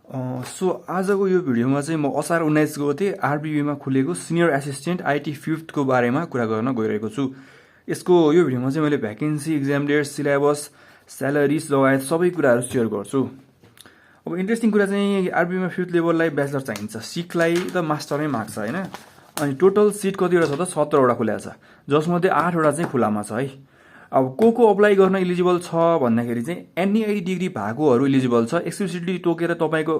So आजको यो भिडियोमा चाहिँ म असार 19 गते आरबिबीमा खुलेको सिनियर एसिस्टेन्ट आइटी 5th को बारेमा कुरा गर्न गइरहेको छु। यसको यो भिडियोमा चाहिँ मैले vacancy, exam date, syllabus, salaries लगायत सबै कुराहरू सेयर गर्छु। अब इन्ट्रेस्टिङ कुरा चाहिँ आरबिबीमा 5th लेभललाई ब्याचलर चाहिन्छ, सिकलाई त मास्टरै माग्छ हैन। अनि टोटल सिट कतिवटा छ त 17 वटा खुला छ, जसमध्ये 8 वटा चाहिँ खुलामा छ है। अब को अप्लाई गर्न इलिजिबल छ भन्दाखेरि चाहिँ एनआईटी डिग्री भएकोहरू इलिजिबल छ। एक्सप्लिसिटली तोकेर तपाईको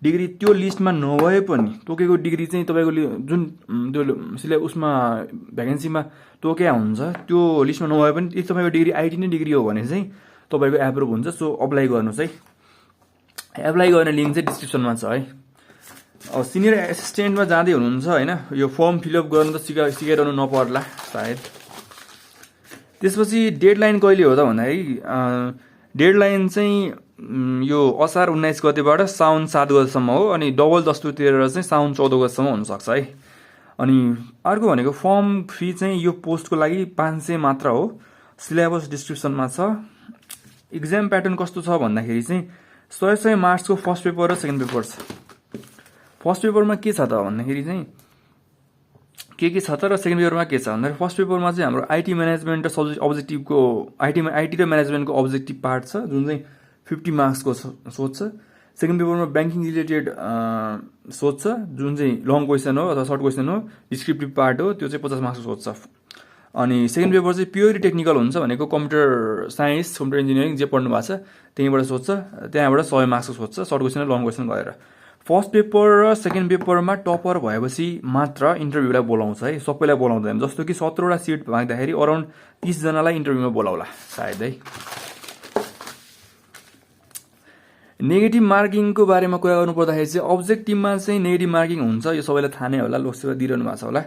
डिग्री त्यो लिस्टमा नभए पनि तोकेको डिग्री चाहिँ तपाईको जुन त्यो उसमा भ्याकेन्सीमा तोकेया हुन्छ त्यो लिस्टमा नभए पनि यदि तपाईको डिग्री आइटी नै डिग्री हो भने चाहिँ तपाईको एप्रुभ हुन्छ। सो अप्लाई गर्नुस् है। एप्लाई गर्ने लिंक चाहिँ डिस्क्रिप्सनमा छ है। अब सिनियर एसिस्टेन्टमा जाँदै हुनुहुन्छ हैन, यो फर्म फिलअप गर्न त सिकाइरहनु नपर्ला सायद। त्यसपछि डेडलाइन कहिले हो त भन्दाखेरि डेडलाइन चाहिँ यो असार 19 गतेबाट साउन 7 गतेसम्म हो। अनि डबल दस्तुर तिरेर चाहिँ साउन 14 गतेसम्म हुनसक्छ है। अनि अर्को भनेको फर्म फी चाहिँ यो पोस्टको लागि 500 मात्र हो। सिलेबस डिस्क्रिप्सनमा छ। इक्जाम प्याटर्न कस्तो छ भन्दाखेरि चाहिँ 100 मार्क्सको फर्स्ट पेपर र सेकेन्ड पेपर छ। फर्स्ट पेपरमा के छ त भन्दाखेरि चाहिँ के छ त र सेकेन्ड पेपरमा के छ भन्दाखेरि फर्स्ट पेपरमा चाहिँ हाम्रो आइटी म्यानेजमेन्ट र सब्जेक्ट अब्जेक्टिभको आइटी र म्यानेजमेन्टको अब्जेक्टिभ पार्ट छ, जुन चाहिँ 50 मार्क्सको सोध्छ। सेकेन्ड पेपरमा ब्याङ्किङ रिलेटेड सोध्छ, जुन चाहिँ लङ क्वेसन हो अथवा सर्ट क्वेसन हो। डिस्क्रिप्टिभ पार्ट हो, त्यो चाहिँ 50 मार्क्सको सोध्छ। अनि सेकेन्ड पेपर चाहिँ प्योरली टेक्निकल हुन्छ, भनेको कम्प्युटर साइन्स, कम्प्युटर इन्जिनियरिङ जे पढ्नु भएको छ त्यहीँबाट सोध्छ। त्यहाँबाट 100 मार्क्सको सोध्छ, सर्ट क्वेसन र लङ क्वेसन गरेर। फर्स्ट पेपर र सेकेन्ड पेपरमा टपर भएपछि मात्र इन्टरभ्यूलाई बोलाउँछ है, सबैलाई बोलाउँदैन। जस्तो कि 17 वटा सिट माग्दाखेरि अराउन्ड 30 जनालाई इन्टरभ्यूमा बोलाउला सायद है। नेगेटिभ मार्किङको बारेमा कुरा गर्नु पर्दाखेरि चाहिँ अब्जेक्टिभमा चाहिँ नेगेटिभ मार्किङ हुन्छ, यो सबैलाई थाहा नै होला, लोकसेवा दिइरहनु भएको छ होला।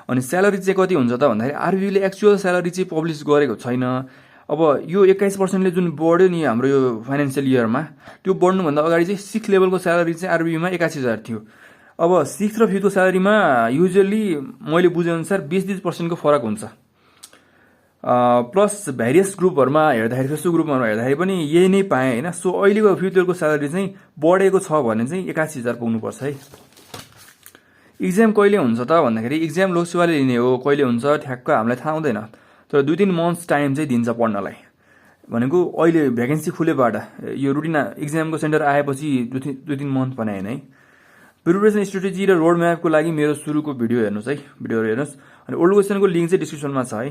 अनि स्यालेरी चाहिँ कति हुन्छ त भन्दाखेरि आरबिबीले एक्चुअल स्यालेरी चाहिँ पब्लिस गरेको छैन। अब यो 21% जुन बढ्यो नि हाम्रो यो फाइनेन्सियल इयरमा, त्यो बढ्नुभन्दा अगाडि चाहिँ 6 लेभलको स्यालेरी चाहिँ आरबिबीमा 81,000 थियो। अब 6 र 5 को स्यालेरीमा युजुअली मैले बुझेअनुसार 20-20% को फरक हुन्छ। प्लस भेरियस ग्रुपहरुमा हेर्दाखेरि, फेसबुक ग्रुपहरुमा हेर्दाखेरि पनि यही नै पाएँ हैन। सो अहिलेको फ्युचरको स्यालेरी चाहिँ बढेको छ भने चाहिँ 81,000 पुग्नुपर्छ है। इक्जाम कहिले हुन्छ त भन्दाखेरि इक्जाम लोकसेवाले लिने हो, कहिले हुन्छ ठ्याक्क हामीलाई थाहा हुँदैन, तर 2-3 मन्थ्स टाइम चाहिँ दिन्छ पढ्नलाई। भनेको अहिले भ्याकेन्सी खुलेबाट यो रुटिन इक्जामको सेन्टर आएपछि 2-3 मन्थ पनि हैन है। प्रिपरेसन स्ट्रेटेजी र रोड म्यापको लागि मेरो सुरुको भिडियो हेर्नुस् है, भिडियोहरु हेर्नुस्। अनि ओल्ड क्वेसनको लिंक चाहिँ डिस्क्रिप्सनमा छ है।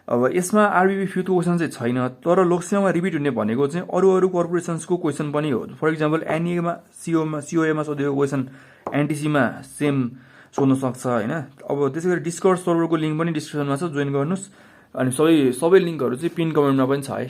अब यसमा आरबिबी 5th क्वेसन चाहिँ छैन, तर लोकसेवामा रिपिट हुने भनेको चाहिँ अरू कर्पोरेसन्सको क्वेसन पनि हो। फर एक्जाम्पल एनईमा सीओएमा सोधेको क्वेसन एनटीसीमा सेम सोध्न सक्छ हैन। अब त्यसैगरी डिस्कर्ड सर्भरको लिंक पनि डिस्क्रिप्सनमा छ, जोइन गर्नुस्। अनि सबै लिंकहरु चाहिँ पिन कमेन्टमा पनि छ है।